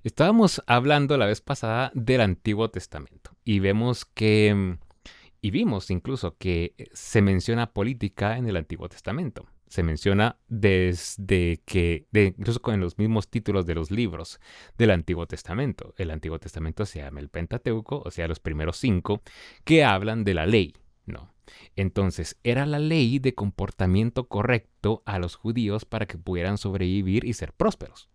Estábamos hablando la vez pasada del Antiguo Testamento y vemos que, y vimos incluso que se menciona política en el Antiguo Testamento. Se menciona desde que, incluso con los mismos títulos de los libros del Antiguo Testamento. El Antiguo Testamento se llama el Pentateuco, o sea, los primeros 5, que hablan de la ley, ¿no? Entonces, era la ley de comportamiento correcto a los judíos para que pudieran sobrevivir y ser prósperos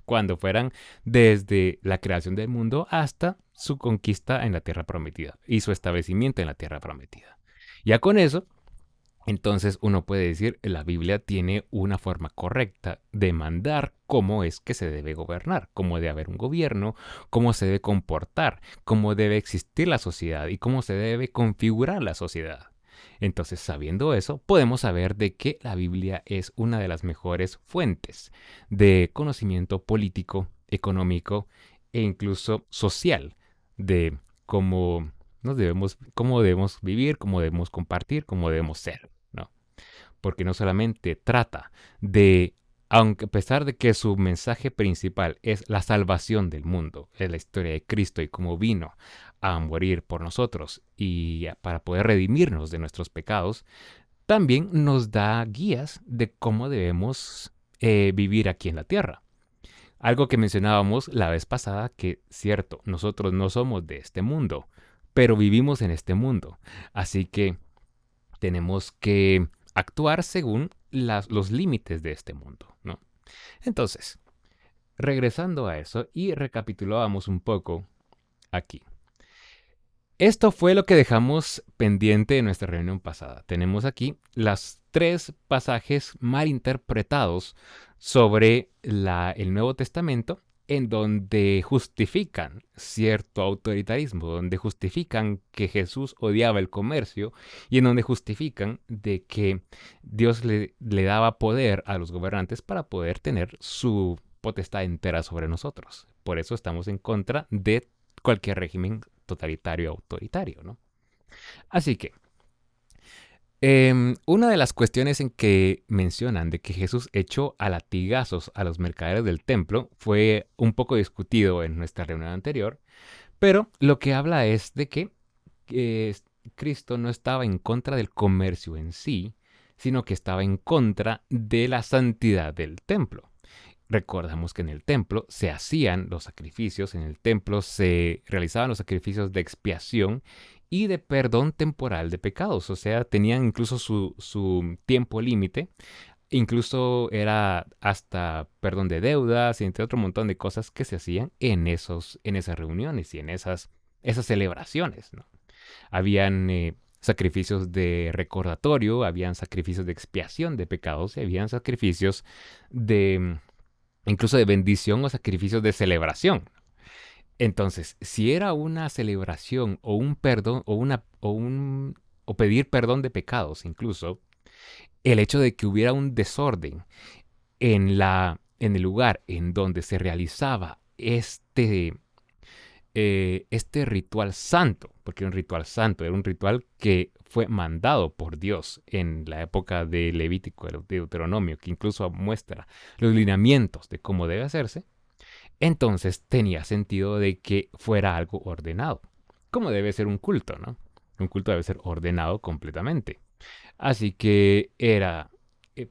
cuando fueran desde la creación del mundo hasta su conquista en la tierra prometida y su establecimiento en la tierra prometida. Ya con eso, entonces uno puede decir que la Biblia tiene una forma correcta de mandar cómo es que se debe gobernar, cómo debe haber un gobierno, cómo se debe comportar, cómo debe existir la sociedad y cómo se debe configurar la sociedad. Entonces, sabiendo eso, podemos saber de que la Biblia es una de las mejores fuentes de conocimiento político, económico e incluso social de cómo debemos vivir, cómo debemos compartir, cómo debemos ser, ¿no? Porque no solamente trata de, aunque a pesar de que su mensaje principal es la salvación del mundo, es la historia de Cristo y cómo vino a morir por nosotros y para poder redimirnos de nuestros pecados, también nos da guías de cómo debemos vivir aquí en la tierra. Algo que mencionábamos la vez pasada, que cierto, nosotros no somos de este mundo, pero vivimos en este mundo. Así que tenemos que actuar según los límites de este mundo, ¿no? Entonces, regresando a eso y recapitulábamos un poco aquí. Esto fue lo que dejamos pendiente de nuestra reunión pasada. Tenemos aquí los 3 pasajes mal interpretados sobre el Nuevo Testamento en donde justifican cierto autoritarismo, donde justifican que Jesús odiaba el comercio y en donde justifican de que Dios le daba poder a los gobernantes para poder tener su potestad entera sobre nosotros. Por eso estamos en contra de cualquier régimen totalitario autoritario, ¿no? Así que, una de las cuestiones en que mencionan de que Jesús echó a latigazos a los mercaderes del templo fue un poco discutido en nuestra reunión anterior, pero lo que habla es de que eh, Cristo no estaba en contra del comercio en sí, sino que estaba en contra de la santidad del templo. Recordamos que en el templo se hacían los sacrificios, en el templo se realizaban los sacrificios de expiación y de perdón temporal de pecados, o sea, tenían incluso su tiempo límite, incluso era hasta perdón de deudas y entre otro montón de cosas que se hacían en esas reuniones y en esas celebraciones, ¿no? Habían sacrificios de recordatorio, habían sacrificios de expiación de pecados y habían sacrificios de incluso de bendición o sacrificios de celebración. Entonces, si era una celebración o un perdón o pedir perdón de pecados, incluso el hecho de que hubiera un desorden en el lugar en donde se realizaba este ritual santo, porque era un ritual santo, era un ritual que fue mandado por Dios en la época de Levítico, de Deuteronomio, que incluso muestra los lineamientos de cómo debe hacerse, entonces tenía sentido de que fuera algo ordenado, como debe ser un culto, ¿no? Un culto debe ser ordenado completamente. Así que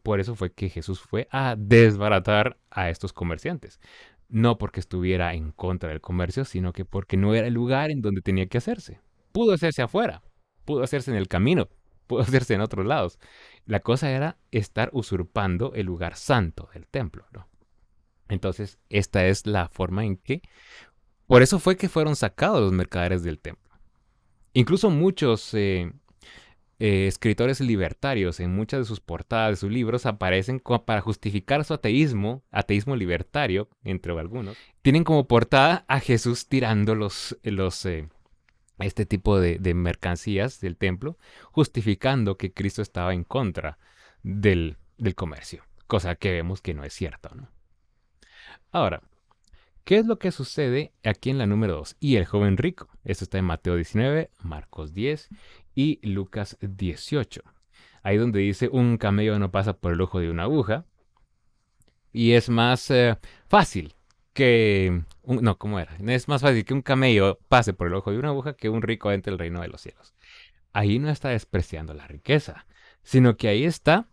por eso fue que Jesús fue a desbaratar a estos comerciantes. No porque estuviera en contra del comercio, sino que porque no era el lugar en donde tenía que hacerse. Pudo hacerse afuera, pudo hacerse en el camino, pudo hacerse en otros lados. La cosa era estar usurpando el lugar santo del templo, ¿no? Entonces, esta es la forma en que... Por eso fue que fueron sacados los mercaderes del templo. Incluso muchos escritores libertarios en muchas de sus portadas de sus libros aparecen para justificar su ateísmo, ateísmo libertario, entre algunos. Tienen como portada a Jesús tirando este tipo de mercancías del templo, justificando que Cristo estaba en contra del comercio, cosa que vemos que no es cierto, ¿no? Ahora, ¿qué es lo que sucede aquí en la número 2? Y el joven rico. Esto está en Mateo 19, Marcos 10 y Lucas 18. Ahí donde dice un camello no pasa por el ojo de una aguja. Y es más fácil que no, ¿cómo era? Es más fácil que un camello pase por el ojo de una aguja que un rico entre el reino de los cielos. Ahí no está despreciando la riqueza, sino que ahí está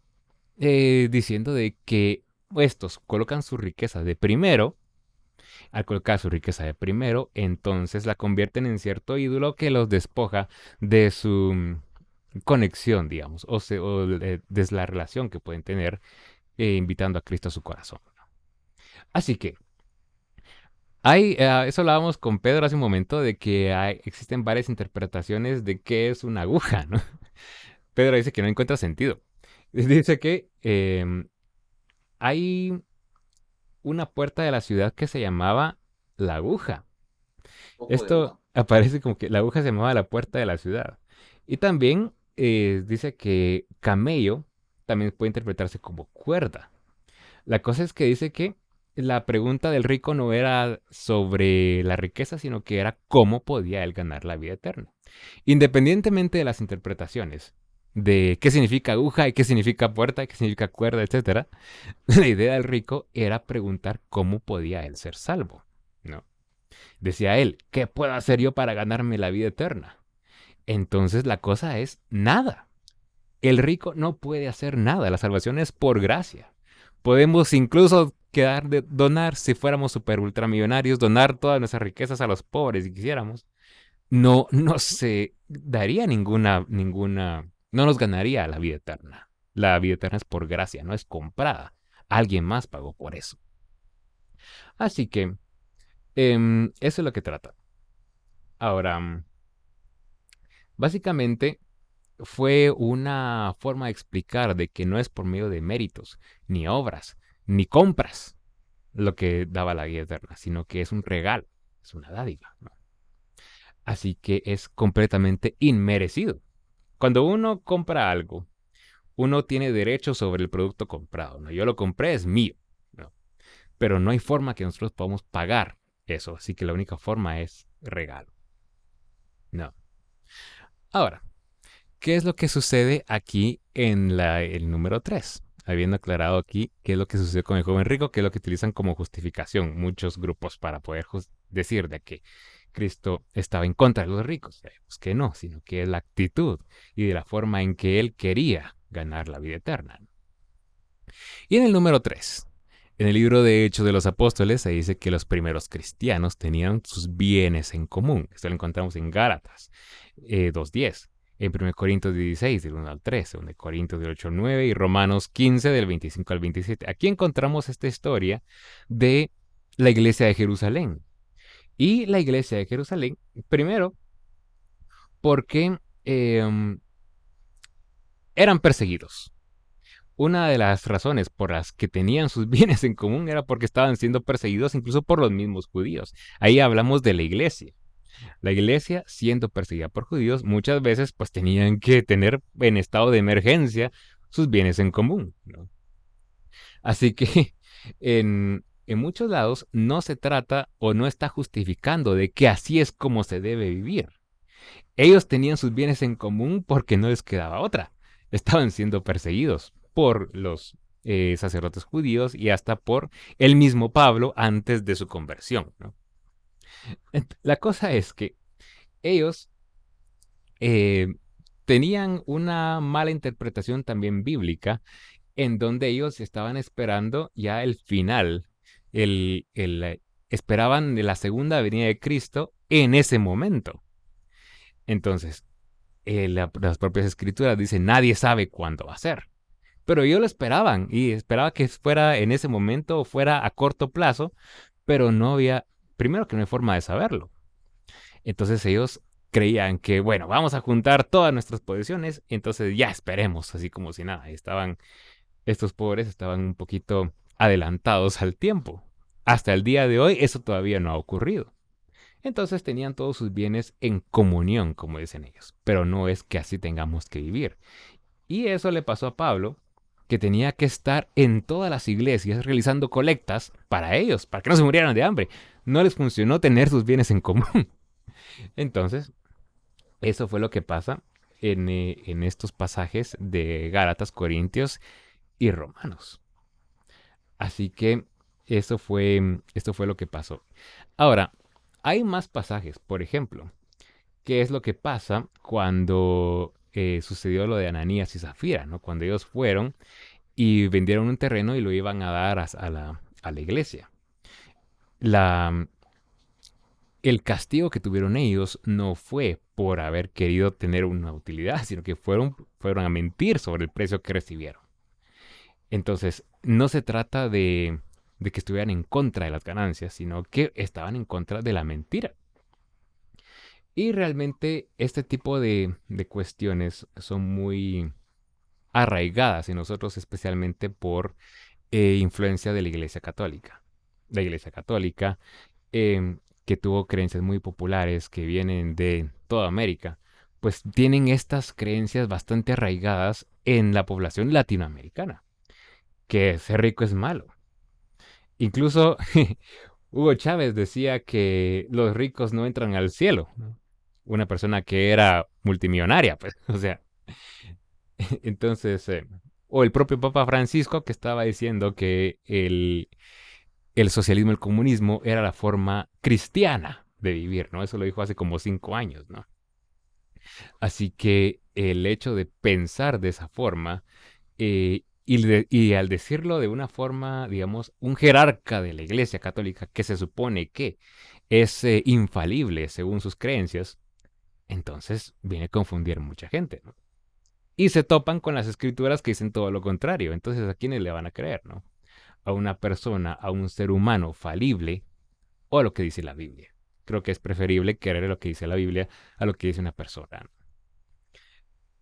diciendo de que estos colocan su riqueza de primero. Al colocar su riqueza de primero, entonces la convierten en cierto ídolo que los despoja de su conexión, digamos, o de la relación que pueden tener invitando a Cristo a su corazón. Así que, eso hablábamos con Pedro hace un momento, de que existen varias interpretaciones de qué es una aguja, ¿no? Pedro dice que no encuentra sentido. Dice que hay una puerta de la ciudad que se llamaba la aguja. Ojo de Esto agua. aparece como que la aguja se llamaba la puerta de la ciudad. Y también dice que camello también puede interpretarse como cuerda. La cosa es que dice que la pregunta del rico no era sobre la riqueza, sino que era cómo podía él ganar la vida eterna. Independientemente de las interpretaciones de qué significa aguja y qué significa puerta y qué significa cuerda, etcétera, la idea del rico era preguntar cómo podía él ser salvo, ¿no? Decía él, ¿qué puedo hacer yo para ganarme la vida eterna? Entonces la cosa es nada. El rico no puede hacer nada. La salvación es por gracia. Podemos incluso quedar de donar, si fuéramos super ultramillonarios, donar todas nuestras riquezas a los pobres si quisiéramos. No se daría no nos ganaría la vida eterna. La vida eterna es por gracia, no es comprada. Alguien más pagó por eso. Así que eso es lo que trata. Ahora, básicamente fue una forma de explicar de que no es por medio de méritos, ni obras, ni compras lo que daba la vida eterna, sino que es un regalo, es una dádiva, ¿no? Así que es completamente inmerecido. Cuando uno compra algo, uno tiene derecho sobre el producto comprado, ¿no? Yo lo compré, es mío, ¿no? Pero no hay forma que nosotros podamos pagar eso, así que la única forma es regalo, ¿no? Ahora, ¿qué es lo que sucede aquí en el número 3? Habiendo aclarado aquí qué es lo que sucede con el joven rico, qué es lo que utilizan como justificación muchos grupos para poder decir de que Cristo estaba en contra de los ricos. Sabemos que no, sino que es la actitud y de la forma en que él quería ganar la vida eterna. Y en el número 3, en el libro de Hechos de los Apóstoles se dice que los primeros cristianos tenían sus bienes en común. Esto lo encontramos en Gálatas 2.10, en 1 Corintios 16, del 1 al 3, 2 Corintios del 8 al 9 y Romanos 15, del 25 al 27. Aquí encontramos esta historia de la iglesia de Jerusalén. Y la iglesia de Jerusalén, primero, porque eran perseguidos. Una de las razones por las que tenían sus bienes en común era porque estaban siendo perseguidos incluso por los mismos judíos. Ahí hablamos de la iglesia. La iglesia, siendo perseguida por judíos, muchas veces pues tenían que tener en estado de emergencia sus bienes en común, ¿no? Así que en muchos lados no se trata o no está justificando de que así es como se debe vivir. Ellos tenían sus bienes en común porque no les quedaba otra. Estaban siendo perseguidos por los sacerdotes judíos y hasta por el mismo Pablo antes de su conversión, ¿no? La cosa es que ellos eh, tenían una mala interpretación también bíblica en donde ellos estaban esperando ya el final, esperaban de la segunda venida de Cristo en ese momento. Entonces, las propias escrituras dicen, nadie sabe cuándo va a ser. Pero ellos lo esperaban y esperaba que fuera en ese momento o fuera a corto plazo, pero no había, primero que no hay forma de saberlo. Entonces ellos creían que, bueno, vamos a juntar todas nuestras posiciones y entonces ya esperemos, así como si nada. Estos pobres estaban un poquito adelantados al tiempo. Hasta el día de hoy eso todavía no ha ocurrido. Entonces tenían todos sus bienes en comunión, como dicen ellos. Pero no es que así tengamos que vivir. Y eso le pasó a Pablo, que tenía que estar en todas las iglesias realizando colectas para ellos, para que no se murieran de hambre. No les funcionó tener sus bienes en común. Entonces, eso fue lo que pasa en estos pasajes de Gálatas, Corintios y Romanos. Así que esto fue lo que pasó. Ahora, hay más pasajes. Por ejemplo, ¿qué es lo que pasa cuando sucedió lo de Ananías y Zafira, ¿no? Cuando ellos fueron y vendieron un terreno y lo iban a dar a la iglesia. La, el castigo que tuvieron ellos no fue por haber querido tener una utilidad, sino que fueron a mentir sobre el precio que recibieron. Entonces, no se trata de que estuvieran en contra de las ganancias, sino que estaban en contra de la mentira. Y realmente este tipo de cuestiones son muy arraigadas en nosotros, especialmente por influencia de la Iglesia Católica. La Iglesia Católica, que tuvo creencias muy populares que vienen de toda América, pues tienen estas creencias bastante arraigadas en la población latinoamericana, que ser rico es malo. Incluso Hugo Chávez decía que los ricos no entran al cielo, ¿no? Una persona que era multimillonaria, pues, o sea, entonces, o el propio Papa Francisco que estaba diciendo que el socialismo, el comunismo era la forma cristiana de vivir, ¿no? Eso lo dijo hace como 5 años, ¿no? Así que el hecho de pensar de esa forma y al decirlo de una forma, digamos, un jerarca de la Iglesia Católica que se supone que es infalible según sus creencias, entonces viene a confundir mucha gente, ¿no? Y se topan con las escrituras que dicen todo lo contrario. Entonces, ¿a quiénes le van a creer, no? A una persona, a un ser humano falible o a lo que dice la Biblia. Creo que es preferible creer lo que dice la Biblia a lo que dice una persona.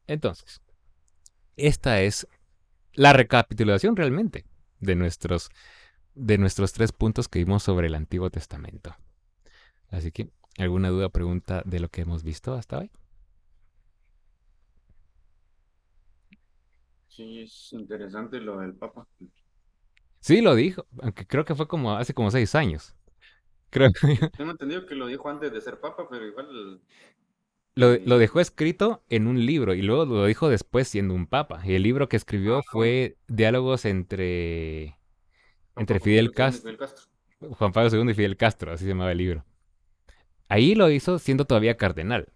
Entonces, esta es la recapitulación realmente de de nuestros 3 puntos que vimos sobre el Antiguo Testamento. Así que, ¿alguna duda, pregunta de lo que hemos visto hasta hoy? Sí, es interesante lo del Papa. Sí, lo dijo, aunque creo que fue como hace como 6 años. Creo que Tengo entendido que lo dijo antes de ser Papa, pero igual lo eh, dejó escrito en un libro y luego lo dijo después siendo un papa. Y el libro que escribió bueno, fue Diálogos Papa entre Juan Fidel Pablo II y Castro, Fidel Castro. Juan Pablo II y Fidel Castro, así se llamaba el libro. Ahí lo hizo siendo todavía cardenal.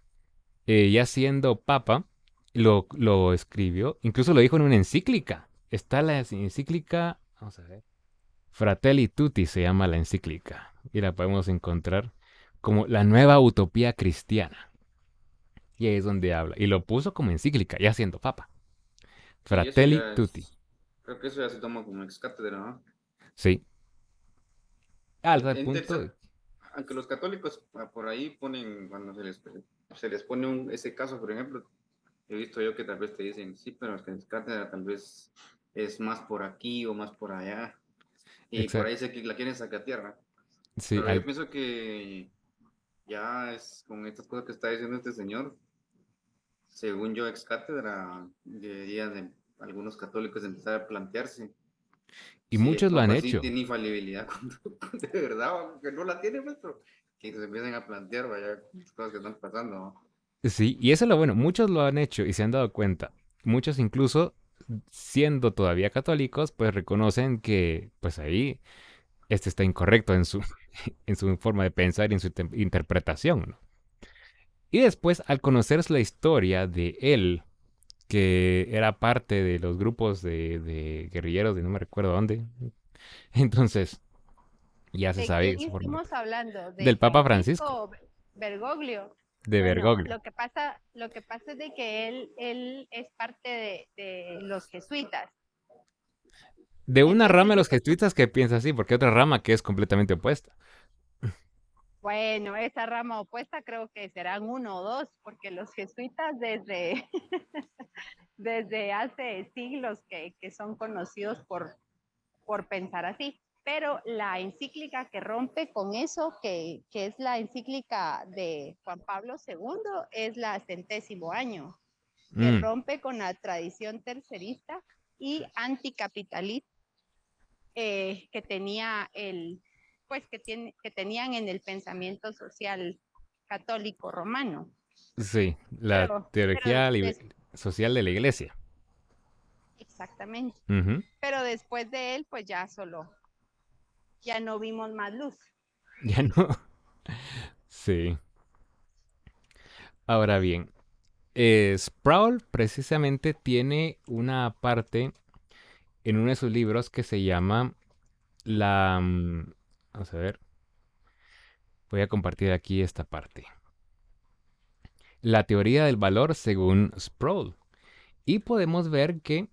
Ya siendo papa, lo escribió, incluso lo dijo en una encíclica. Está la encíclica, vamos a ver, Fratelli Tutti se llama la encíclica. Y la podemos encontrar como la nueva utopía cristiana. Y ahí es donde habla. Y lo puso como encíclica, ya siendo papa. Sí, eso Fratelli ya Tutti. es, creo que eso ya se toma como ex cátedra, ¿no? Sí. Al tal punto. Interesante, aunque los católicos por ahí ponen, cuando se les pone ese caso, por ejemplo, he visto yo que tal vez te dicen, sí, pero es que ex cátedra tal vez es más por aquí o más por allá, y por Exacto. ahí se la quieren sacar a tierra. Sí, Pero yo pienso que ya es con estas cosas que está diciendo este señor, según yo, ex cátedra, deberían de algunos católicos empezar a plantearse y si el muchos lo han Papa sí hecho. tiene infalibilidad, de verdad, aunque no la tiene, pues, pero que se empiecen a plantear, vaya, cosas que están pasando, ¿no? Sí, y eso es lo bueno. Muchos lo han hecho y se han dado cuenta. Muchos incluso, siendo todavía católicos, pues reconocen que, pues ahí, este está incorrecto en en su forma de pensar y en su interpretación, ¿no? Y después, al conocer la historia de él, que era parte de los grupos de guerrilleros de no me recuerdo dónde, entonces ya se ¿De sabe quién su forma estamos hablando? del ¿De Papa Francisco, Francisco Bergoglio? de Bueno, Bergoglio. lo que pasa es de que él es parte de los jesuitas. De una rama Entonces, de los jesuitas que piensa así, porque hay otra rama que es completamente opuesta. bueno, esa rama opuesta creo que serán uno o dos, porque los jesuitas desde hace siglos que son conocidos por pensar así. Pero la encíclica que rompe con eso, que es la encíclica de Juan Pablo II, es la Centésimo Año, que Mm, rompe con la tradición tercerista y anticapitalista que tenía que tenían en el pensamiento social católico romano. sí, la Pero teología social de la iglesia. exactamente. Ujú. Pero después de él, pues ya solo. ya no vimos más luz. Ya no. Sí. Ahora bien, Sproul precisamente tiene una parte en uno de sus libros que se llama la... vamos a ver, voy a compartir aquí esta parte. La teoría del valor según Sproul. Y podemos ver que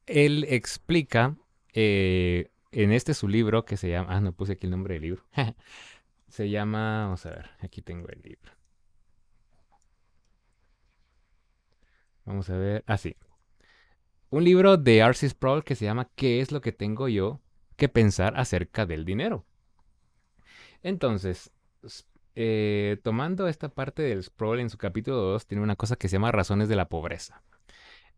él explica en este su libro que se llama... Ah, no puse aquí el nombre del libro. Se llama... Vamos a ver, aquí tengo el libro. Vamos a ver. Ah, sí. Un libro de R.C. Sproul que se llama ¿Qué es lo que tengo yo que pensar acerca del dinero? Entonces, tomando esta parte del Sproul en su capítulo 2, tiene una cosa que se llama razones de la pobreza.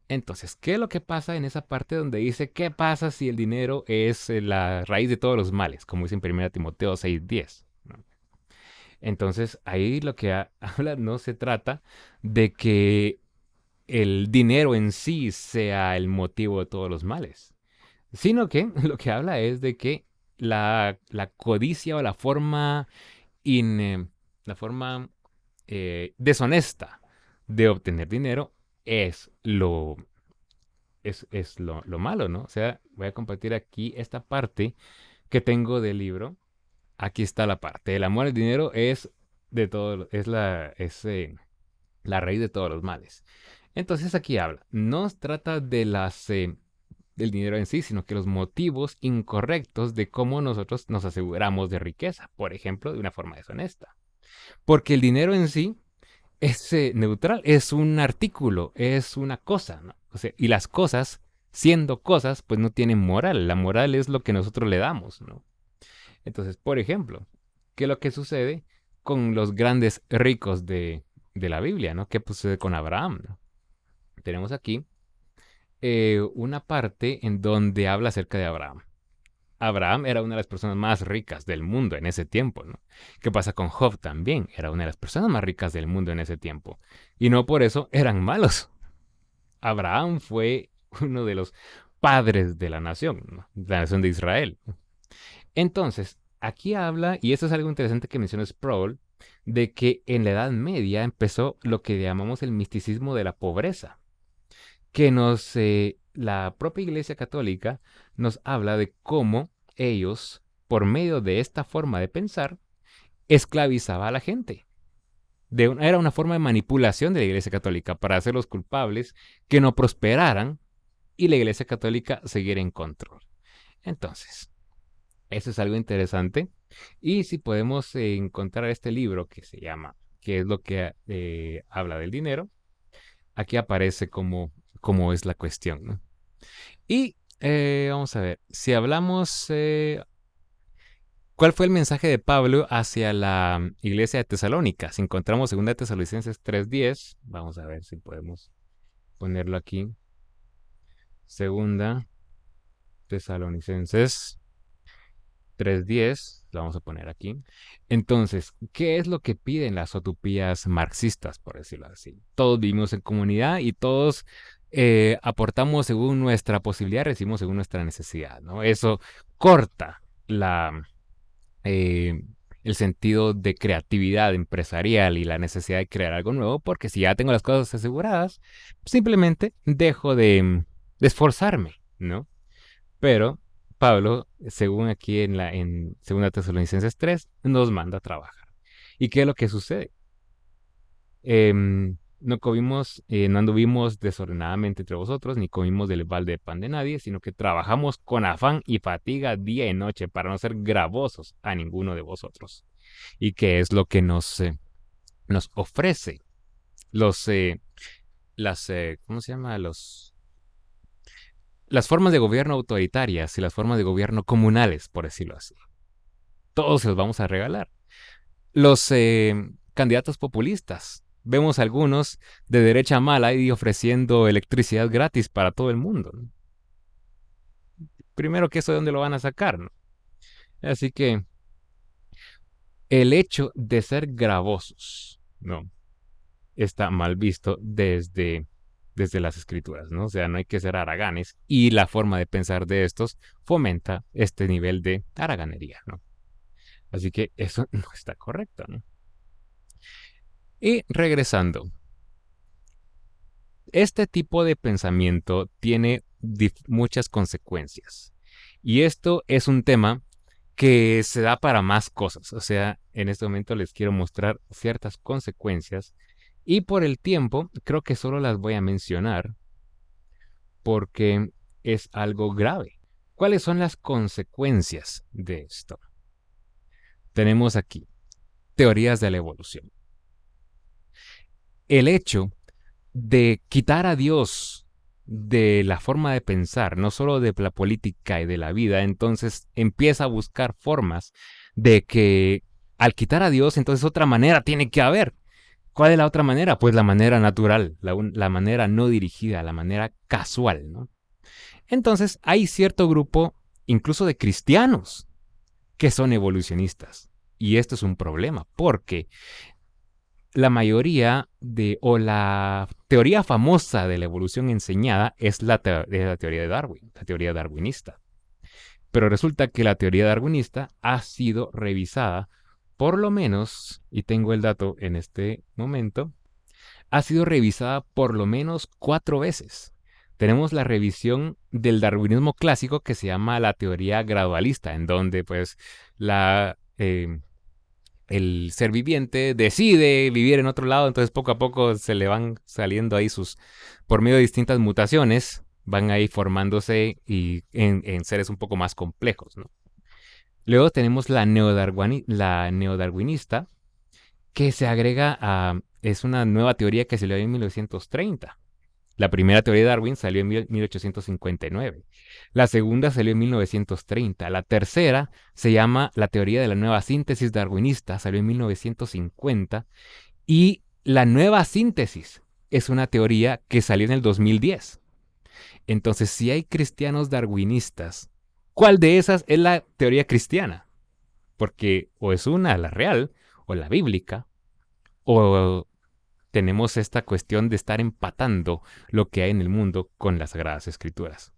Entonces, ¿qué es lo que pasa en esa parte donde dice qué pasa si el dinero es la raíz de todos los males? Como dice en 1 Timoteo 6:10. ¿No? Entonces, ahí lo que habla no se trata de que el dinero en sí sea el motivo de todos los males, sino que lo que habla es de que la codicia o la forma deshonesta de obtener dinero es lo malo, ¿no? O sea, voy a compartir aquí esta parte que tengo del libro. Aquí está la parte. El amor al dinero es de todo, la raíz de todos los males. Entonces aquí habla. No se trata de del dinero en sí, sino que los motivos incorrectos de cómo nosotros nos aseguramos de riqueza, por ejemplo, de una forma deshonesta. Porque el dinero en sí es neutral, es un artículo, es una cosa, ¿no? O sea, y las cosas, siendo cosas, pues no tienen moral. La moral es lo que nosotros le damos, ¿no? Entonces, por ejemplo, ¿qué es lo que sucede con los grandes ricos de la Biblia, ¿no? ¿Qué sucede con Abraham, ¿no? Tenemos aquí una parte en donde habla acerca de Abraham. Abraham era una de las personas más ricas del mundo en ese tiempo, ¿no? ¿Qué pasa con Job también? Era una de las personas más ricas del mundo en ese tiempo. Y no por eso eran malos. Abraham fue uno de los padres de la nación, ¿no? La nación de Israel. Entonces, aquí habla, y esto es algo interesante que menciona Sproul, de que en la Edad Media empezó lo que llamamos el misticismo de la pobreza, que la propia Iglesia Católica nos habla de cómo ellos, por medio de esta forma de pensar, esclavizaba a la gente. Era una forma de manipulación de la Iglesia Católica para hacerlos culpables, que no prosperaran y la Iglesia Católica siguiera en control. Entonces, eso es algo interesante. Y si podemos encontrar este libro que se llama ¿Qué es lo que habla del dinero? Aquí aparece cómo es la cuestión, ¿no? Y vamos a ver, si hablamos, ¿cuál fue el mensaje de Pablo hacia la iglesia de Tesalónica? Si encontramos 2 Tesalonicenses 3:10, vamos a ver si podemos ponerlo aquí. 2 Tesalonicenses 3:10, lo vamos a poner aquí. Entonces, ¿qué es lo que piden las utopías marxistas, por decirlo así? Todos vivimos en comunidad y todos aportamos según nuestra posibilidad, recibimos según nuestra necesidad, ¿no? Eso corta la, eh, el sentido de creatividad empresarial y la necesidad de crear algo nuevo, porque si ya tengo las cosas aseguradas, simplemente dejo de esforzarme, ¿no? Pero Pablo, según aquí en 2 Tesalonicenses 3, nos manda a trabajar. ¿Y qué es lo que sucede? No anduvimos desordenadamente entre vosotros, ni comimos del balde de pan de nadie, sino que trabajamos con afán y fatiga día y noche para no ser gravosos a ninguno de vosotros. ¿Y qué es lo que nos ofrece los, ¿cómo se llama? Las formas de gobierno autoritarias y las formas de gobierno comunales, por decirlo así? Todos se los vamos a regalar. Los candidatos populistas. Vemos algunos de derecha mala y ofreciendo electricidad gratis para todo el mundo, ¿no? Primero que eso, ¿de dónde lo van a sacar, no? Así que el hecho de ser gravosos, ¿no? Está mal visto desde las escrituras, ¿no? O sea, no hay que ser haraganes y la forma de pensar de estos fomenta este nivel de haraganería, ¿no? Así que eso no está correcto, ¿no? Y regresando, este tipo de pensamiento tiene muchas consecuencias. Y esto es un tema que se da para más cosas. O sea, en este momento les quiero mostrar ciertas consecuencias y por el tiempo creo que solo las voy a mencionar porque es algo grave. ¿Cuáles son las consecuencias de esto? Tenemos aquí teorías de la evolución. El hecho de quitar a Dios de la forma de pensar, no solo de la política y de la vida, entonces empieza a buscar formas de que al quitar a Dios, entonces otra manera tiene que haber. ¿Cuál es la otra manera? Pues la manera natural, la manera no dirigida, la manera casual, ¿no? Entonces hay cierto grupo, incluso de cristianos, que son evolucionistas. Y esto es un problema, porque la mayoría o la teoría famosa de la evolución enseñada es la teoría de Darwin, la teoría darwinista. Pero resulta que la teoría darwinista ha sido revisada, por lo menos, y tengo el dato en este momento, ha sido revisada por lo menos 4 veces. Tenemos la revisión del darwinismo clásico que se llama la teoría gradualista, en donde pues el ser viviente decide vivir en otro lado, entonces poco a poco se le van saliendo ahí por medio de distintas mutaciones, van ahí formándose y en seres un poco más complejos, ¿no? Luego tenemos la neodarwinista, que se agrega es una nueva teoría que salió en 1930. La primera teoría de Darwin salió en 1859. La segunda salió en 1930. La tercera se llama la teoría de la nueva síntesis darwinista, salió en 1950. Y la nueva síntesis es una teoría que salió en el 2010. Entonces, si hay cristianos darwinistas, ¿cuál de esas es la teoría cristiana? Porque o es una, la real, o la bíblica, o tenemos esta cuestión de estar empatando lo que hay en el mundo con las Sagradas Escrituras.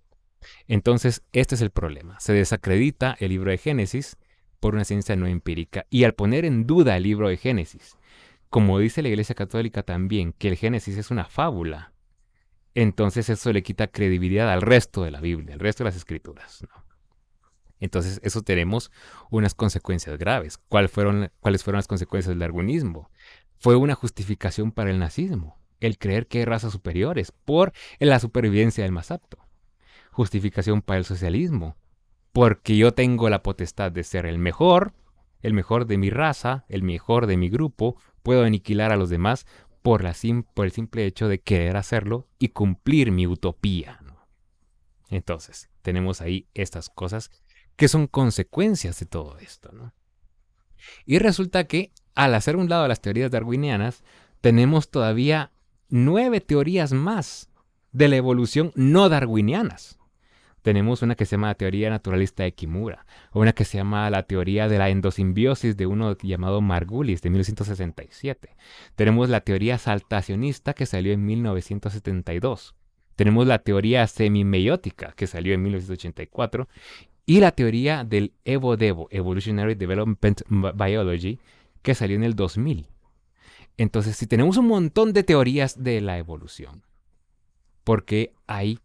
Entonces, este es el problema. Se desacredita el libro de Génesis por una ciencia no empírica. Y al poner en duda el libro de Génesis, como dice la Iglesia Católica también, que el Génesis es una fábula, entonces eso le quita credibilidad al resto de la Biblia, al resto de las Escrituras, ¿no? Entonces, eso tenemos unas consecuencias graves. ¿Cuáles fueron las consecuencias del darwinismo? Fue una justificación para el nazismo, el creer que hay razas superiores por la supervivencia del más apto. Justificación para el socialismo, porque yo tengo la potestad de ser el mejor de mi raza, el mejor de mi grupo, puedo aniquilar a los demás por el simple hecho de querer hacerlo y cumplir mi utopía, ¿no? Entonces, tenemos ahí estas cosas que son consecuencias de todo esto, ¿no? Y resulta que, al hacer un lado las teorías darwinianas, tenemos todavía 9 teorías más de la evolución no darwinianas. Tenemos una que se llama la teoría naturalista de Kimura, una que se llama la teoría de la endosimbiosis de uno llamado Margulis de 1967. Tenemos la teoría saltacionista que salió en 1972. Tenemos la teoría semimeiótica que salió en 1984 y la teoría del EVODEVO, Evolutionary Development Biology, que salió en el 2000. Entonces, si tenemos un montón de teorías de la evolución, ¿por qué hay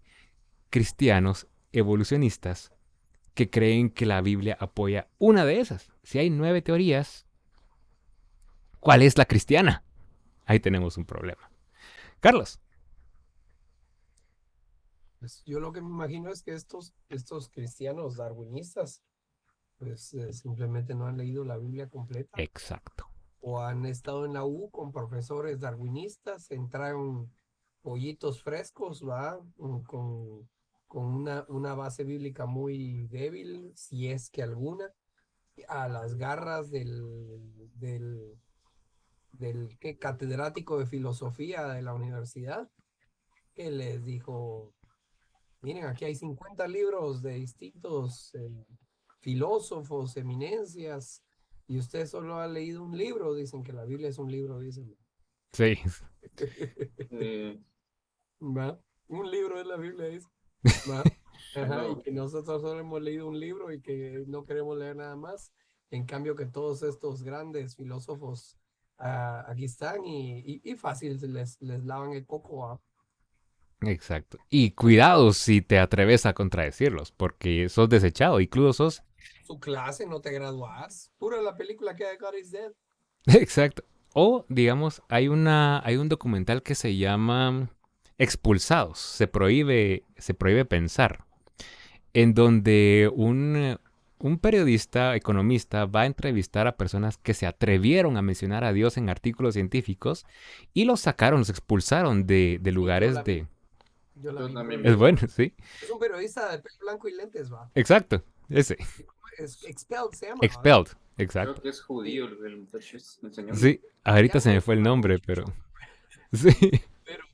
cristianos evolucionistas que creen que la Biblia apoya una de esas? Si hay 9 teorías, ¿cuál es la cristiana? Ahí tenemos un problema. Carlos. Pues yo lo que me imagino es que estos cristianos darwinistas, pues simplemente no han leído la Biblia completa Exacto. o han estado en la U con profesores darwinistas, entraron pollitos frescos, ¿va? Con una base bíblica muy débil, si es que alguna, a las garras del catedrático de filosofía de la universidad, que les dijo: miren, aquí hay 50 libros de distintos filósofos, eminencias, y usted solo ha leído un libro. Dicen que la Biblia es un libro, dicen. Sí. ¿va? Un libro de la Biblia dice, ¿va? Ajá, y Solo, que nosotros solo hemos leído un libro y que no queremos leer nada más. En cambio que todos estos grandes filósofos aquí están y fácil les lavan el coco a Exacto. Y cuidado si te atreves a contradecirlos, porque sos desechado, incluso sos... su clase, no te gradúas. Pura la película que de God is Dead. Exacto. O, digamos, hay un documental que se llama Expulsados, se prohíbe pensar, en donde un periodista, economista, va a entrevistar a personas que se atrevieron a mencionar a Dios en artículos científicos y los sacaron, los expulsaron de Sí, yo lugares la vi. de... Yo la yo vi, también muy vi Es buena. bueno, eso. sí. Es un periodista de pelo blanco y lentes, va. Exacto, ese. Es Expelled se llama, ¿va? Expelled, Creo exacto. que es Sí, judío el muchacho, el señor. Sí, ahorita ya se no me es fue el tan nombre, pero... muchacho, Sí,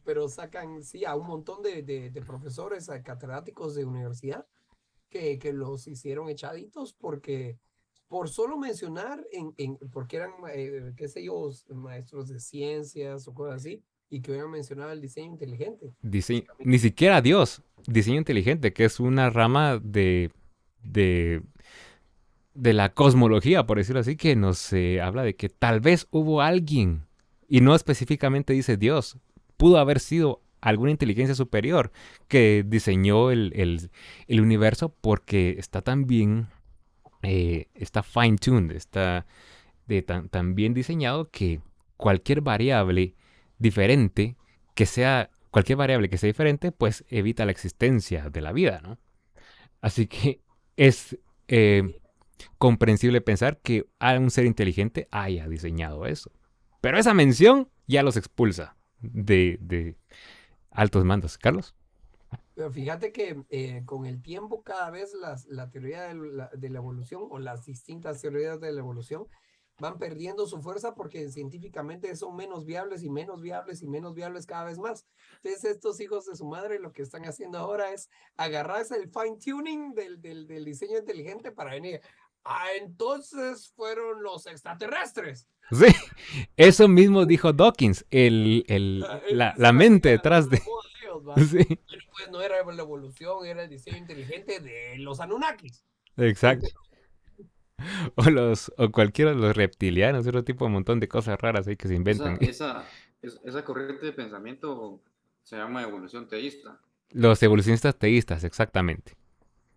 pero sacan, sí, a un montón de profesores, a catedráticos de universidad que los hicieron echaditos porque por solo mencionar porque eran, qué sé yo, maestros de ciencias o cosas así, y que hubieran mencionado el diseño inteligente. ni siquiera Dios, diseño inteligente, que es una rama de, de la cosmología, por decirlo así, que nos habla de que tal vez hubo alguien, y no específicamente dice Dios, pudo haber sido alguna inteligencia superior que diseñó el universo porque está tan bien, está fine-tuned, está tan bien diseñado que cualquier variable diferente cualquier variable que sea diferente, pues evita la existencia de la vida, ¿no? Así que es comprensible pensar que un ser inteligente haya diseñado eso. Pero esa mención ya los expulsa de altos mandos. Carlos. Pero fíjate que con el tiempo cada vez la teoría de la evolución o las distintas teorías de la evolución van perdiendo su fuerza porque científicamente son menos viables y menos viables y menos viables cada vez más. Entonces estos hijos de su madre lo que están haciendo ahora es agarrarse el fine tuning del diseño inteligente para venir. Ah, entonces fueron los extraterrestres. Sí, eso mismo dijo Dawkins, Esa la es mente detrás la de... moda de ellos, ¿va? Sí, Pero pues no era la evolución, era el diseño inteligente de los Anunnakis. exacto. O cualquiera de los reptilianos, otro tipo de montón de cosas raras ahí que se Esa, inventan. esa, esa corriente de pensamiento se llama evolución teísta. Los evolucionistas teístas, exactamente.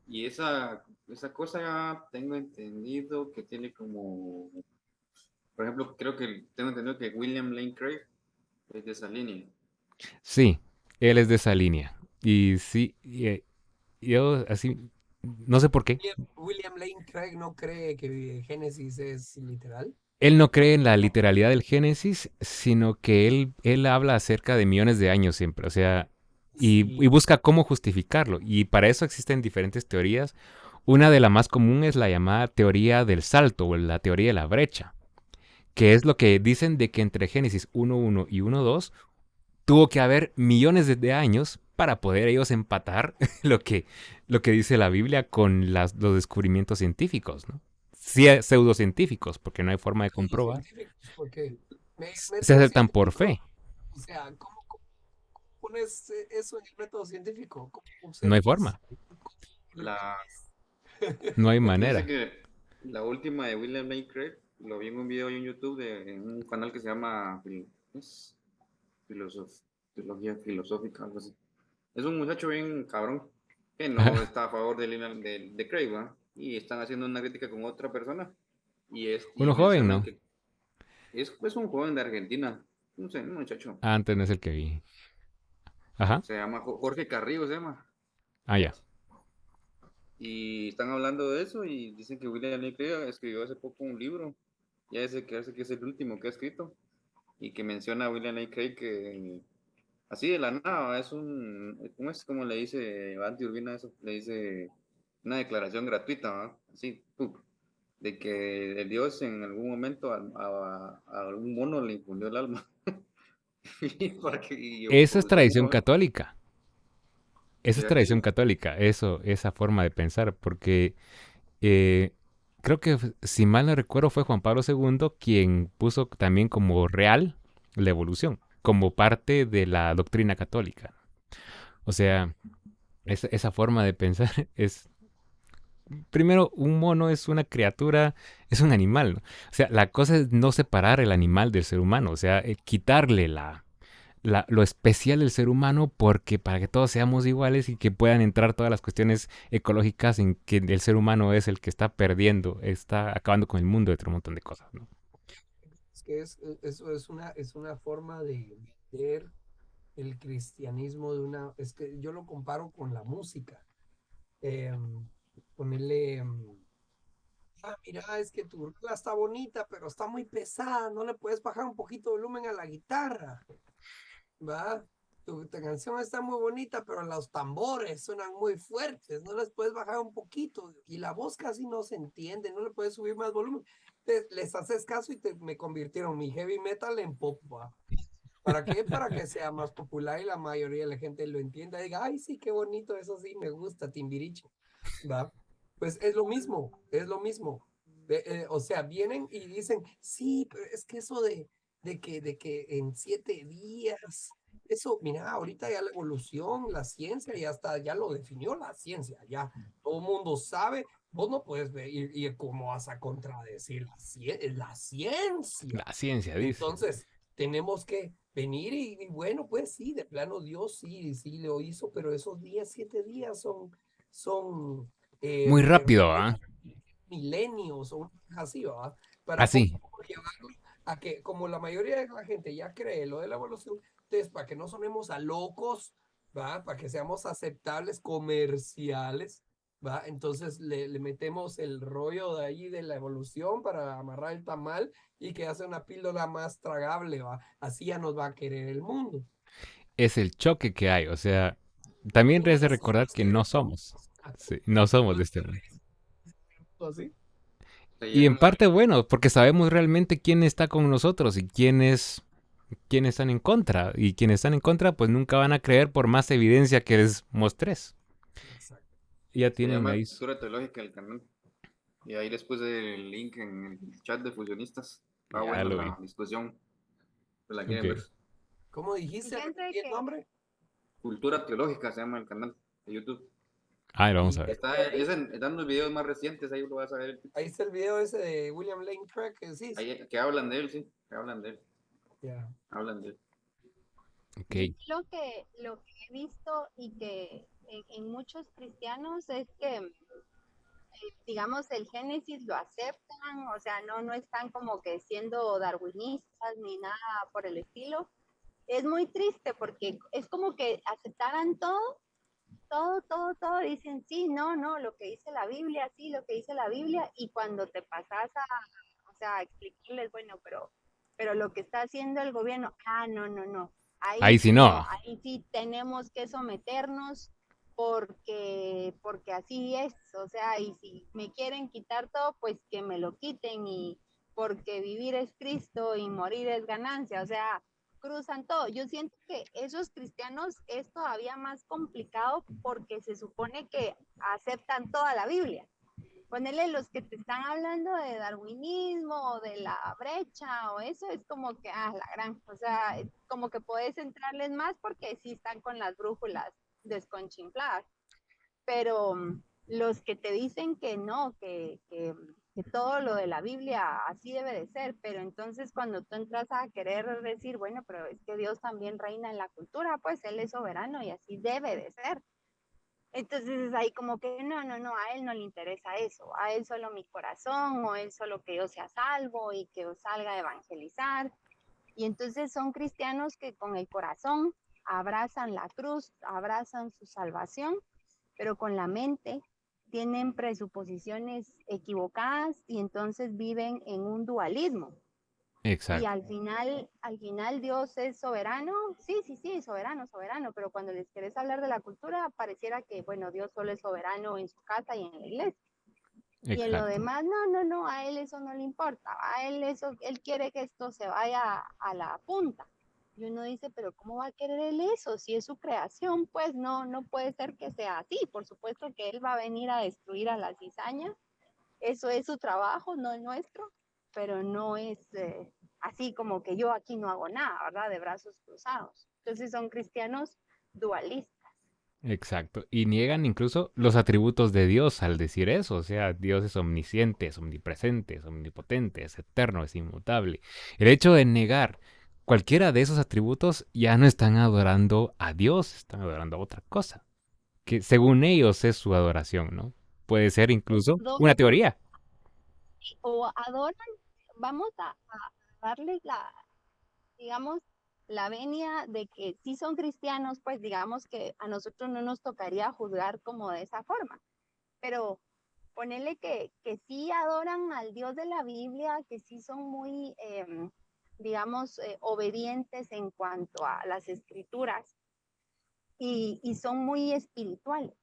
Y esa cosa tengo entendido que tiene como, por ejemplo, creo que tengo entendido que William Lane Craig es de esa línea. Sí, él es de esa línea. Y sí, yo así, no sé por qué. William Lane Craig no cree que Génesis es literal. Él no cree en la literalidad del Génesis, sino que él habla acerca de millones de años siempre, o sea, y Sí, busca cómo justificarlo. Y para eso existen diferentes teorías. Una de las más común es la llamada teoría del salto o la teoría de la brecha, que es lo que dicen de que entre Génesis 1.1 y 1.2 tuvo que haber millones de años para poder ellos empatar lo que dice la Biblia con los descubrimientos científicos, ¿no? Sí, pseudocientíficos, porque no hay forma de los comprobar. científicos, porque Se método aceptan por científico, fe, o sea, ¿cómo pones eso en el método científico? ¿Cómo no hay observas? forma, ¿Cómo La, replicas? no hay fíjense manera. que la última de William Lane Craig lo vi en un video en YouTube en un canal que se llama ¿es? Filosof- Teología Filosófica, algo así. Es un muchacho bien cabrón que no está a favor de Craig, ¿va? Y están haciendo una crítica con otra persona y Uno joven, mencionan ¿no? que es pues un joven de Argentina, no sé, un muchacho, Antes no es el que vi. Ajá. se llama Jorge Carrillo, se llama. Ah, ya. Y están hablando de eso y dicen que William Lane Craig escribió hace poco un libro, ya ese que hace que es el último que ha escrito, y que menciona a William Lane Craig que así de la nada, ¿cómo es como le dice Andy Urbina eso? Le dice una declaración gratuita, ¿va? Así, ¡pum! De que el Dios en algún momento a algún mono le infundió el alma. Y y yo, Esa es tradición ¿cómo? católica. Esa es ¿Será que tradición sí? católica, eso, esa forma de pensar, porque eh, creo que, si mal no recuerdo, fue Juan Pablo II quien puso también como real la evolución, como parte de la doctrina católica. O sea, esa forma de pensar es... Primero, un mono es una criatura, es un animal, ¿no? O sea, la cosa es no separar el animal del ser humano, o sea, quitarle lo especial del ser humano porque para que todos seamos iguales y que puedan entrar todas las cuestiones ecológicas en que el ser humano es el que está perdiendo, está acabando con el mundo, de otro montón de cosas, ¿no? Es que eso es una forma de vender el cristianismo de una, es que yo lo comparo con la música. Ponerle, mira, es que tu rola está bonita, pero está muy pesada, no le puedes bajar un poquito de volumen a la guitarra, ¿va? Tu canción está muy bonita, pero los tambores suenan muy fuertes, no les puedes bajar un poquito y la voz casi no se entiende, no le puedes subir más volumen. Les haces caso y me convirtieron mi heavy metal en pop, ¿va? ¿Para qué? Para que sea más popular y la mayoría de la gente lo entienda y diga, ay, sí, qué bonito, eso sí, me gusta, Timbiriche, ¿va? Pues es lo mismo, es lo mismo. O sea, vienen y dicen, sí, pero es que eso de que en 7 días, eso, mira, ahorita ya la evolución, la ciencia, ya está, ya lo definió la ciencia, ya todo el mundo sabe, vos no puedes ver, y cómo vas a contradecir la ciencia. La ciencia dice. Entonces, tenemos que venir y bueno, pues sí, de plano Dios sí lo hizo, pero esos 7 días son Muy rápido, permanentes, ¿ah? milenios o así, ¿va? Para poco Así. llevarlo a que, como la mayoría de la gente ya cree lo de la evolución, entonces para que no sonemos a locos, ¿va? Para que seamos aceptables comerciales, ¿va? Entonces le metemos el rollo de ahí de la evolución para amarrar el tamal y que hace una píldora más tragable, ¿va? Así ya nos va a querer el mundo. Es el choque que hay, o sea, también es de Así recordar nos que quiere no el mundo. somos. Sí, no somos de Nos este mundo. quiere así. Se Y en llegan a- parte bueno, porque sabemos realmente quién está con nosotros y quiénes están en contra. Y quienes están en contra, pues nunca van a creer por más evidencia que les mostres. Exacto. Ya Se tienen llama ahí. Cultura Teológica del canal. Y ahí les puse el link en el chat de fusionistas. Está Ya buena lo vi. la discusión. Pues la quieren Ok. ver. ¿Cómo dijiste? Fíjense ¿Repetí el que nombre? Cultura Teológica se llama el canal de YouTube. Ah, lo vamos Y a ver. Están los videos más recientes, ahí lo vas a ver. ahí está el video ese de William Lane Craig, que sí, sí. Ahí, que hablan de él, sí. Que hablan de él. Ya. Hablan de él. Ok. lo que he visto y que en muchos cristianos es que, digamos, el Génesis lo aceptan, o sea, no están como que siendo darwinistas ni nada por el estilo. Es muy triste porque es como que aceptaran todo, dicen sí, no, lo que dice la Biblia, sí, lo que dice la Biblia, y cuando te pasas o sea, a explicarles, bueno, pero lo que está haciendo el gobierno, no, Ahí ahí sí sí no, no. ahí sí tenemos que someternos porque así es, o sea, y si me quieren quitar todo, pues que me lo quiten, y porque vivir es Cristo y morir es ganancia, o sea, cruzan todo. Yo siento que esos cristianos es todavía más complicado porque se supone que aceptan toda la Biblia. Ponerle los que te están hablando de darwinismo o de la brecha o eso, es como que, la gran, o sea, es como que puedes entrarles más porque sí están con las brújulas desconchinfladas, pero los que te dicen que no, que todo lo de la Biblia así debe de ser, pero entonces cuando tú entras a querer decir, bueno, pero es que Dios también reina en la cultura, pues Él es soberano y así debe de ser. Entonces es ahí como que no, a Él no le interesa eso, a Él solo mi corazón, o Él solo que yo sea salvo y que yo salga a evangelizar. Y entonces son cristianos que con el corazón abrazan la cruz, abrazan su salvación, pero con la mente tienen presuposiciones equivocadas y entonces viven en un dualismo. Y Exacto. al final Dios es soberano, sí, soberano, pero cuando les querés hablar de la cultura, pareciera que, bueno, Dios solo es soberano en su casa y en la iglesia. Y en lo Exacto. demás, no, a él eso no le importa, a él eso, él quiere que esto se vaya a la punta. Y uno dice, pero ¿cómo va a querer él eso? Si es su creación, pues no puede ser que sea así. Por supuesto que él va a venir a destruir a la cizaña, eso es su trabajo, no el nuestro, pero no es así como que yo aquí no hago nada, ¿verdad? De brazos cruzados. Entonces son cristianos dualistas. Exacto. Y niegan incluso los atributos de Dios al decir eso. O sea, Dios es omnisciente, es omnipresente, es omnipotente, es eterno, es inmutable. El hecho de negar cualquiera de esos atributos ya no están adorando a Dios, están adorando a otra cosa. Que según ellos es su adoración, ¿no? Puede ser incluso una Adoran teoría. o adoran, vamos a darles digamos, la venia de que si son cristianos, pues digamos que a nosotros no nos tocaría juzgar como de esa forma, pero ponerle que sí adoran al Dios de la Biblia, que sí son muy, digamos, obedientes en cuanto a las escrituras y son muy espirituales,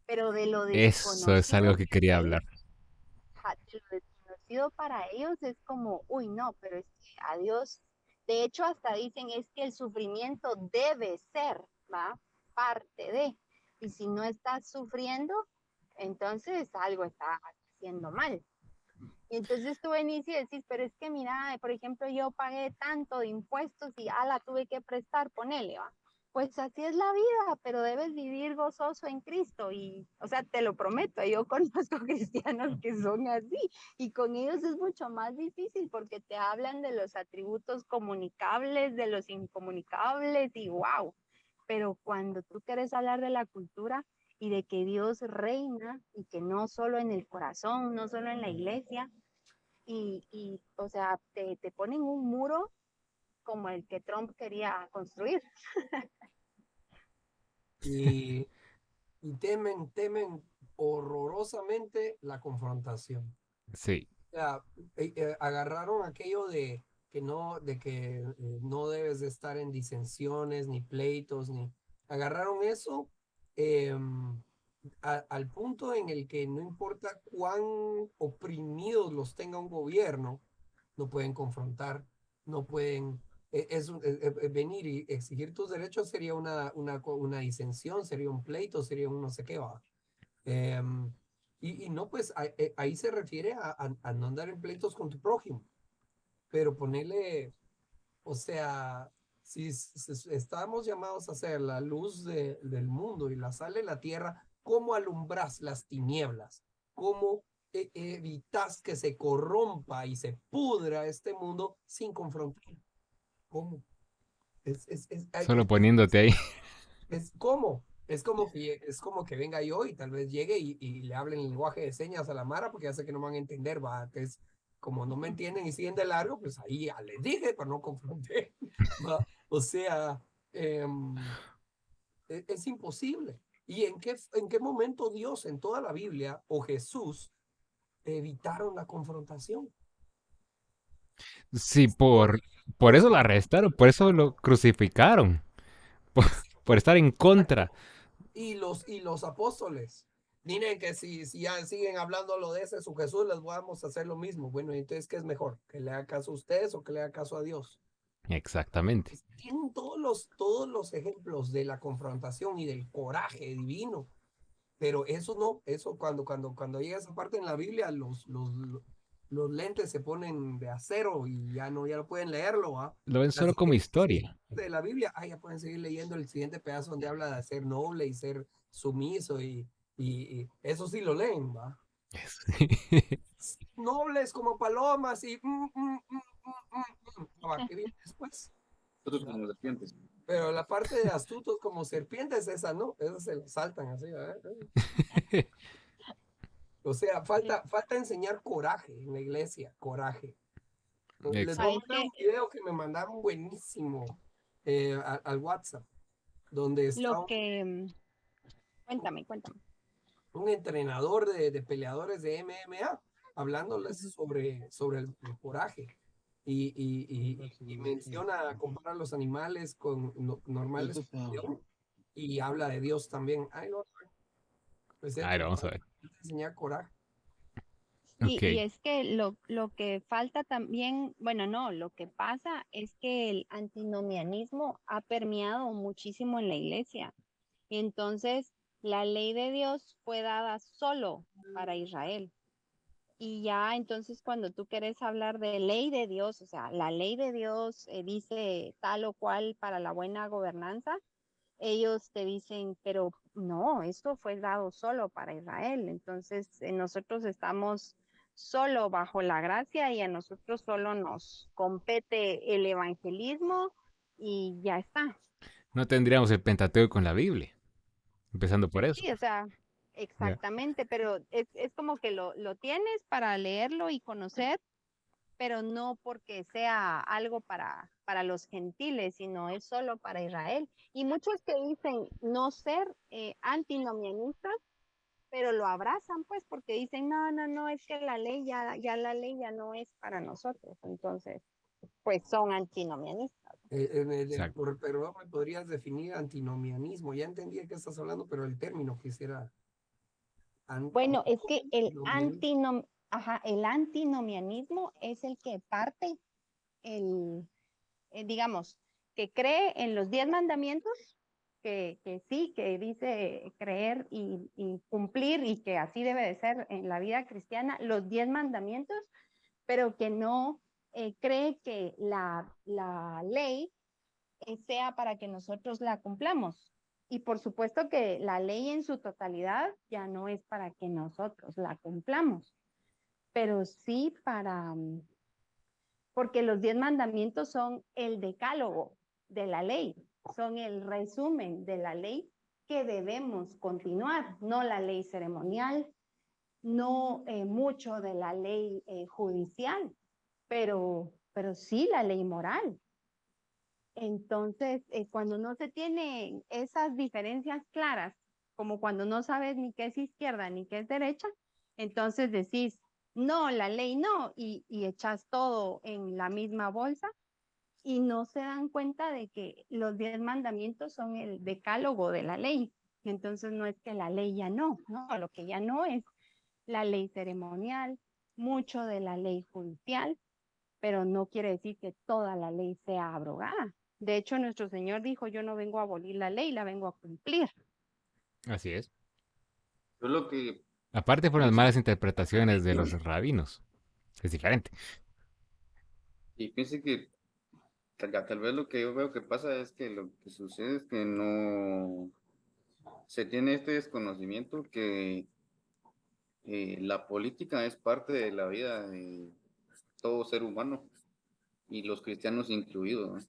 pero de lo Eso es algo desconocido que para quería ellos, hablar. de lo desconocido para ellos es como, uy, no, pero es que a Dios, de hecho hasta dicen es que el sufrimiento debe ser, ¿va? Parte de, y si no estás sufriendo, entonces algo está haciendo mal. Y entonces tú venís y decís, pero es que mira, por ejemplo, yo pagué tanto de impuestos y la tuve que prestar, ponele, ¿va? Pues así es la vida, pero debes vivir gozoso en Cristo. Y, o sea, te lo prometo, yo conozco cristianos que son así y con ellos es mucho más difícil porque te hablan de los atributos comunicables, de los incomunicables y wow. Pero cuando tú quieres hablar de la cultura y de que Dios reina y que no solo en el corazón, no solo en la iglesia, o sea, te ponen un muro como el que Trump quería construir. Y, y temen horrorosamente la confrontación. Sí. O sea, agarraron aquello de que no debes de estar en disensiones, ni pleitos, ni... Agarraron eso al punto en el que no importa cuán oprimidos los tenga un gobierno, no pueden confrontar, no pueden... venir y exigir tus derechos sería una disensión, sería un pleito, sería un no sé qué va. Em, y no, pues ahí se refiere a no andar en pleitos con tu prójimo, pero ponerle, o sea, si estamos llamados a ser la luz del mundo y la sal de la tierra, ¿cómo alumbras las tinieblas? ¿Cómo evitas que se corrompa y se pudra este mundo sin confrontar? ¿Cómo? Solo poniéndote ahí. ¿Cómo? Es como que venga yo y tal vez llegue y le hable en lenguaje de señas a la Mara porque ya sé que no van a entender, va. Entonces, como no me entienden y siguen de largo, pues ahí ya les dije, pero no confronté, va. O sea, es imposible. ¿Y en qué momento Dios en toda la Biblia o Jesús evitaron la confrontación? Sí, por eso lo arrestaron, por eso lo crucificaron, por, por estar en contra. Y los apóstoles. Miren que si ya siguen hablando lo de ese su Jesús, les vamos a hacer lo mismo. Bueno, entonces, ¿qué es mejor? ¿Que le haga caso a ustedes o que le haga caso a Dios? Exactamente. Tienen todos los ejemplos de la confrontación y del coraje divino, pero eso no, eso cuando llega esa parte en la Biblia, los lentes se ponen de acero y ya no pueden leerlo, ¿va? Lo ven La solo como siguiente historia. de la Biblia, ya pueden seguir leyendo el siguiente pedazo donde habla de ser noble y ser sumiso y eso sí lo leen, ¿va? Nobles como palomas y ¿va? ¿Qué viene después? Nosotros como serpientes. Pero la parte de astutos como serpientes, esa no, esas se la saltan así, ¿verdad? O sea, falta enseñar coraje en la iglesia, coraje. Les voy a Es mandar que un video que me mandaron buenísimo al WhatsApp, donde está lo que, cuéntame. un entrenador de peleadores de MMA hablándoles sobre el coraje. Y menciona, compara los animales con normales y habla de Dios también. Ay, no, pues A ver, vamos a ver. enseñar coraje. Ok. Y es que lo que falta también, bueno, no, lo que pasa es que el antinomianismo ha permeado muchísimo en la iglesia. Y entonces la ley de Dios fue dada solo para Israel. Y ya entonces cuando tú quieres hablar de ley de Dios, o sea, la ley de Dios dice tal o cual para la buena gobernanza, ellos te dicen, pero no, esto fue dado solo para Israel. Entonces, nosotros estamos solo bajo la gracia y a nosotros solo nos compete el evangelismo y ya está. No tendríamos el Pentateuco con la Biblia, empezando por eso. Sí, o sea, Ya. exactamente, pero es como que lo tienes para leerlo y conocer, pero no porque sea algo para los gentiles, sino es solo para Israel. Y muchos que dicen no ser antinomianistas, pero lo abrazan pues porque dicen, no, no, no, es que la ley ya la ley ya no es para nosotros. Entonces, pues son antinomianistas. Exacto. Perdón, ¿me podrías definir antinomianismo? Ya entendí de qué estás hablando, pero el término quisiera... Bueno, es que Antinomianismo. el antinomianismo es el que parte digamos, que cree en los 10 mandamientos, que sí, que dice creer y cumplir y que así debe de ser en la vida cristiana, los 10 mandamientos, pero que no cree que la ley sea para que nosotros la cumplamos. Y por supuesto que la ley en su totalidad ya no es para que nosotros la cumplamos, pero sí porque los 10 mandamientos son el decálogo de la ley, son el resumen de la ley que debemos continuar, no la ley ceremonial, no mucho de la ley judicial, pero sí la ley moral. Entonces, cuando no se tienen esas diferencias claras, como cuando no sabes ni qué es izquierda ni qué es derecha, entonces decís, no, la ley no, y echas todo en la misma bolsa y no se dan cuenta de que los 10 mandamientos son el decálogo de la ley. Entonces no es que la ley ya no, lo que ya no es la ley ceremonial, mucho de la ley judicial, pero no quiere decir que toda la ley sea abrogada. De hecho, nuestro Señor dijo, yo no vengo a abolir la ley, la vengo a cumplir. Así es. Yo lo que Aparte por las pienso, malas interpretaciones de los rabinos. Es diferente. y pienso que tal vez lo que yo veo que pasa es que lo que sucede es que no se tiene este desconocimiento que la política es parte de la vida de todo ser humano y los cristianos incluidos, ¿no? Así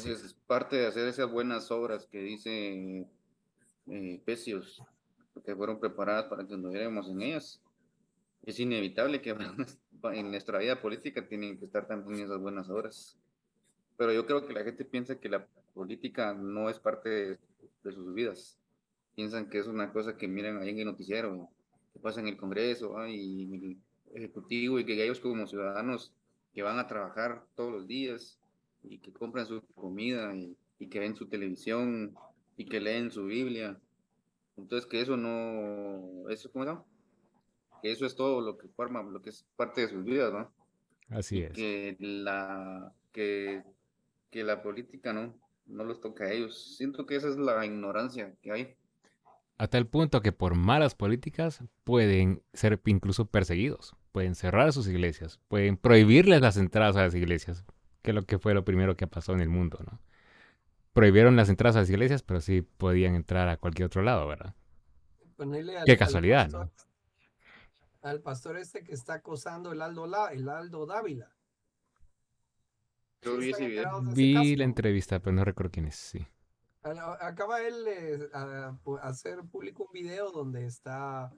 Entonces, es. es parte de hacer esas buenas obras que dice Efesios, que fueron preparadas para que anduviéramos en ellas. Es inevitable que en nuestra vida política tienen que estar también esas buenas obras. Pero yo creo que la gente piensa que la política no es parte de sus vidas. Piensan que es una cosa que miran ahí en el noticiero, que pasa en el Congreso, y en el Ejecutivo, y que ellos como ciudadanos que van a trabajar todos los días y que compran su comida y que ven su televisión y que leen su Biblia. Entonces que eso no, eso, ¿cómo se llama? Que eso es todo lo que forma, lo que es parte de sus vidas, ¿no? Así Y es. que la política no los toca a ellos. Siento que esa es la ignorancia que hay. A tal punto que por malas políticas pueden ser incluso perseguidos. Pueden cerrar sus iglesias. Pueden prohibirles las entradas a las iglesias. Que es lo que fue lo primero que pasó en el mundo, ¿no? Prohibieron las entradas a las iglesias, pero sí podían entrar a cualquier otro lado, ¿verdad? Ponerle Qué casualidad, ¿no? al pastor este que está acosando el Aldo Dávila. Yo ¿Sí vi están ese video. enterados de ese Vi caso? la entrevista, pero no recuerdo quién es, sí. Acaba él hacer público un video donde está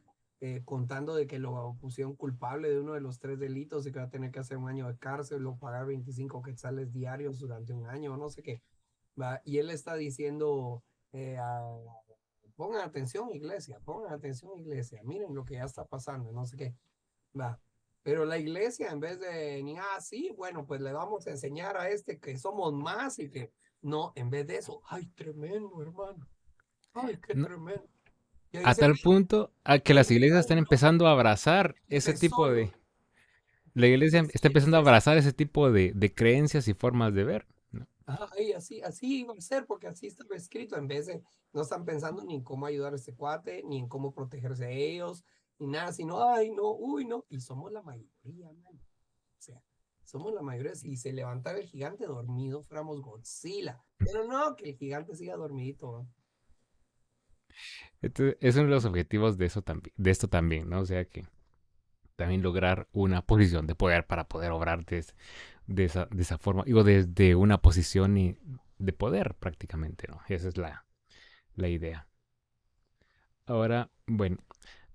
contando de que lo pusieron culpable de uno de los 3 delitos y que va a tener que hacer un año de cárcel o pagar 25 quetzales diarios durante un año, no sé qué. ¿Va? Y él está diciendo, pongan atención iglesia, miren lo que ya está pasando, no sé qué. Va. Pero la iglesia, en vez de ni sí, bueno, pues le vamos a enseñar a este que somos más y que no, en vez de eso, ay, tremendo, hermano, ay, qué No, tremendo. Y a dice, tal punto a que las iglesias están empezando a abrazar ese dice tipo solo, de... La iglesia está empezando a dice, abrazar ese tipo de creencias y formas de ver, ¿no? ay, así iba a ser, porque así estaba escrito, en vez de, no están pensando ni en cómo ayudar a este cuate, ni en cómo protegerse de ellos, ni nada, sino, ay, no, uy, no, y somos la mayoría, man. O sea, somos la mayoría. Si se levantara el gigante dormido, fuéramos Godzilla. Pero no, que el gigante siga dormidito. ¿Va? Entonces, es uno de los objetivos de eso también, de esto también, ¿no? O sea que también lograr una posición de poder para poder obrar de esa forma, digo, desde una posición de poder prácticamente, ¿no? Esa es la idea. Ahora, bueno,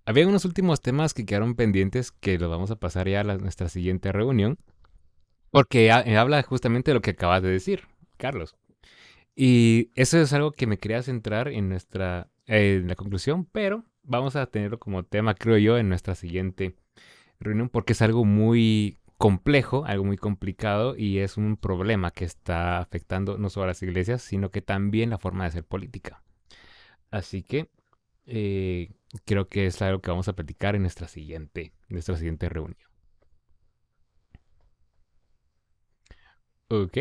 había unos últimos temas que quedaron pendientes que los vamos a pasar ya a nuestra siguiente reunión, porque habla justamente de lo que acabas de decir, Carlos. Y eso es algo que me quería centrar en la conclusión, pero vamos a tenerlo como tema, creo yo, en nuestra siguiente reunión, porque es algo muy complejo, algo muy complicado y es un problema que está afectando no solo a las iglesias, sino que también la forma de hacer política. Así que eh, creo que es algo que vamos a platicar en nuestra siguiente reunión. Ok,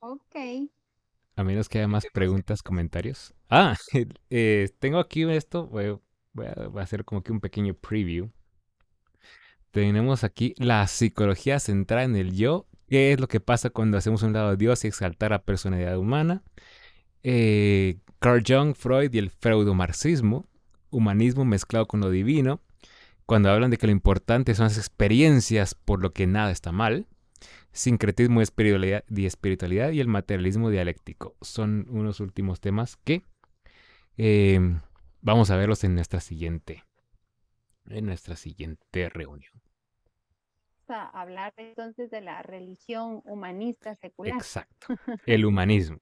Ok. a menos que haya ¿Qué más temas preguntas, comentarios. Ah, tengo aquí esto, voy a hacer como que un pequeño preview. Tenemos aquí la psicología centrada en el yo. ¿Qué es lo que pasa cuando hacemos un lado de Dios y exaltar la personalidad humana? Carl Jung, Freud y el freudomarxismo. Humanismo mezclado con lo divino. Cuando hablan de que lo importante son las experiencias, por lo que nada está mal. Sincretismo y espiritualidad y el materialismo dialéctico. Son unos últimos temas que eh, vamos a verlos en nuestra siguiente reunión. Vamos a hablar entonces de la religión humanista secular. Exacto. El humanismo.